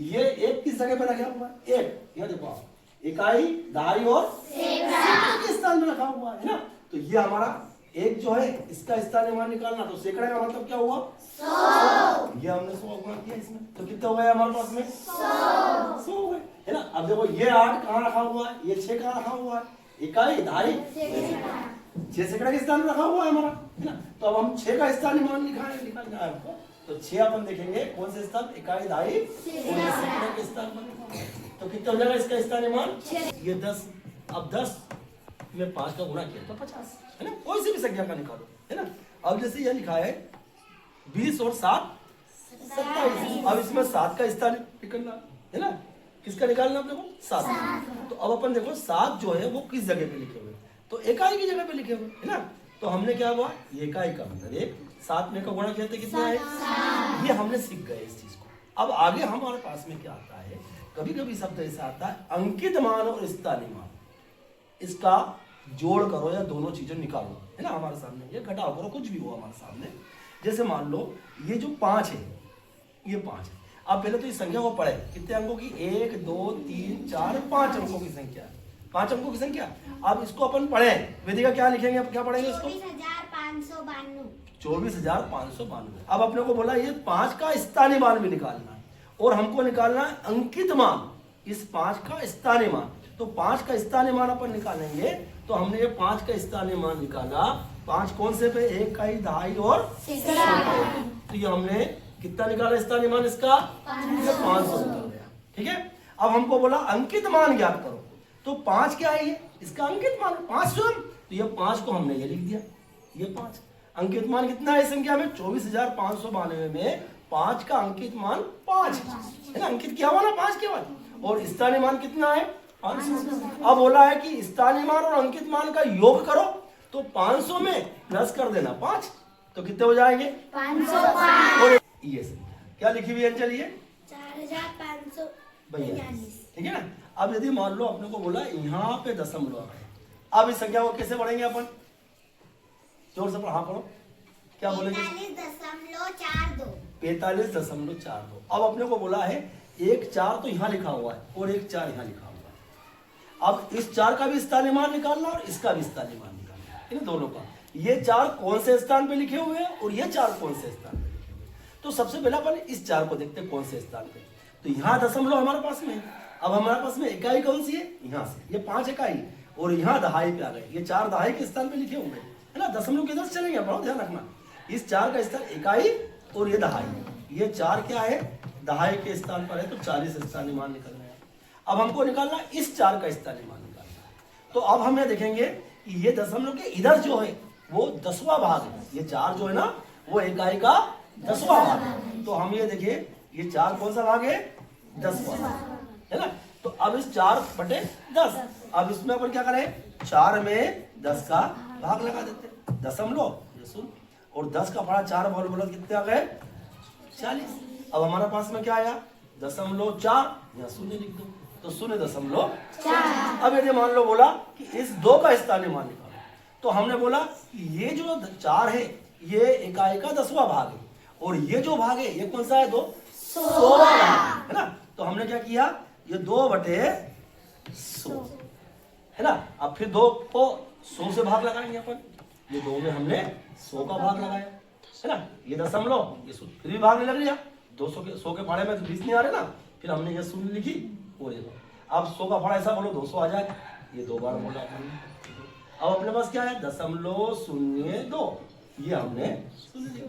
ये एक किस जगह पे रखा हुआ है? एक, ये देखो आप, इकाई, दहाई और सैकड़ा के स्थान में रखा हुआ है ना। तो ये हमारा एक जो है इसका स्थानीय मान निकालना, तो सैकड़ा का मतलब क्या हुआ? 100। ये हमने 100 गुणा किया इसमें, तो कितने हो गए हमारे पास में? 100 हो गए, है ना। अब देखो ये 8 कहाँ रखा हुआ है, ये 6 कहाँ रखा हुआ है? इकाई, दहाई, 6 सैकड़ा के स्थान में रखा हुआ है हमारा, है ना। तो अब हम 6 का स्थानीय मान निकालना है हमको। तो 6 अपन देखेंगे कौन से स्थान, इकाई, दहाई और सैकड़ा के स्थान पर। तो कितना हो जाएगा इसका स्थानीय मान? ये 10। अब 10 में 5 का गुणा किया तो 50, है ना। कोई सी भी संख्या का निकालो, है ना। अब जैसे ये लिखा है 20 और 7 27। अब इसमें 7 का स्थान निकालना, है ना। किसका निकालना अपने को? 7। तो अब अपन देखो 7 जो है वो किस जगह पे लिखे हुए? तो इकाई की जगह पे लिखे हुए, है ना। तो हमने क्या हुआ, ये इकाई का मतलब 1, 7 में का गुणा किया तो कितना है? ये हमने सीख गए इस चीज को। अब आगे हमारे पास में क्या आता है, कभी कभी शब्द ऐसा आता है अंकित मान और स्थानीय मान, इसका जोड़ करो या दोनों चीजें निकालो, है ना। हमारे सामने ये घटाओ करो, कुछ भी हो हमारे सामने। जैसे मान लो ये जो 5 है, ये 5 है। अब पहले तो इस संख्या को पढ़े, कितने अंकों की? 1 2 3 4 5 अंकों की संख्या, 5 अंकों की संख्या। अब इसको अपन पढ़े, वेदिका क्या लिखेंगे, अब क्या पढ़ेंगे इसको? 24,592। 24,592। अब अपने को बोला ये 5 का स्थानीय मान भी निकालना है और हमको निकालना है अंकित मान, इस 5 का स्थानीय मान। तो 5 का स्थानीय मान अपन निकालेंगे, तो हमने ये 5 का स्थानीय मान निकाला। 5 कौन से पे? इकाई, दहाई और सैकड़ा। तो ये हमने कितना निकाला स्थानीय मान इसका? 500 निकल गया, ठीक है। अब हमको बोला अंकित मान ज्ञात करो, तो 5 क्या है? ये इसका अंकित मान 5 स्वयं। तो ये 5 को हमने ये लिख दिया, ये 5 अंकित मान कितना है संख्या में? 24,592 में 5 का अंकित मान 5 है ना। अंकित किया हुआ ना 5 के बाद, और स्थानीय मान कितना है? 500। अब बोला है कि स्थानीय मान और अंकित मान का योग करो, तो 500 में प्लस कर देना 5, तो कितने हो जाएंगे? 505। और ये क्या लिखी हुई है अंजलि? ये 4,542। ठीक है ना। अब यदि मान लो अपने को बोला यहाँ पे दशमलव आ गए, अब इस संख्या को कैसे पढ़ेंगे अपन? जोर से पढ़ा, पढ़ो, क्या बोलेंगे? 45,42। 45,42। अब अपने को बोला है 1 4 तो यहाँ लिखा हुआ है और 1 4 यहाँ लिखा हुआ है। अब इस 4 का भी स्थानीय मान निकालना और इसका भी स्थानीय मान निकालना, इन दोनों का। ये 4 कौन से स्थान पे लिखे हुए हैं और ये 4 कौन से स्थान पे लिखे हुए हैं? तो सबसे पहले अपन इस 4 को देखते हैं कौन से स्थान पे। तो यहाँ दशमलव हमारे पास में है। अब हमारे पास में इकाई कौन सी है? यहाँ से, ये 5 इकाई, और यहाँ दहाई पे आ गए, ये 4 दहाई के स्थान पे लिखे हुए हैं, है ना। दशमलव किधर से चलेंगे, बहुत ध्यान रखना। इस 4 का स्थान इकाई और ये दहाई, ये 4 क्या है? दहाई के स्थान पर है, तो 40 स्थानीय मान निकलना है। अब हमको निकालना इस 4 का स्थानीय मान निकालना है। तो अब हम ये देखेंगे कि ये दशमलव के इधर जो है वो 10वां भाग है। ये 4 जो है ना वो इकाई का 10वां भाग है। तो हम ये देखिए ये 4 कौन सा भाग है? 10वां, है ना। तो अब इस 4/10, अब इसमें अपन क्या करें? 4 में 10 का भाग लगा देते, दशमलव ये शून्य, और 10 का पढ़ा 4 बोल कितने आ गए? 40। अब हमारे पास में क्या आया? 0.4, यहाँ शून्य लिख दो, तो 0.4। अब यदि मान लो बोला कि इस 2 का स्थानीय मान निकालो, तो हमने बोला कि ये जो 4 है ये इकाई का 10वां भाग है, और ये जो भाग है ये कौन सा है? 2 16 है ना। तो हमने क्या किया? ये 2/100 है ना। अब फिर 2 को 100 से भाग लगाएंगे अपन, ये 2 में हमने 100 का भाग लगाया, है ना। ये दशमलव, ये शून्य, फिर भी भाग नहीं लग रहा। 200 के 100 के फाड़े में तो 20 नहीं आ रहे ना, फिर हमने ये शून्य लिखी और ये। अब 100 का फाड़ा ऐसा बोलो 200 आ जाए, ये 2 बार बोला हमने। अब अपने पास क्या है? 0.02, ये हमने शून्य लिखा।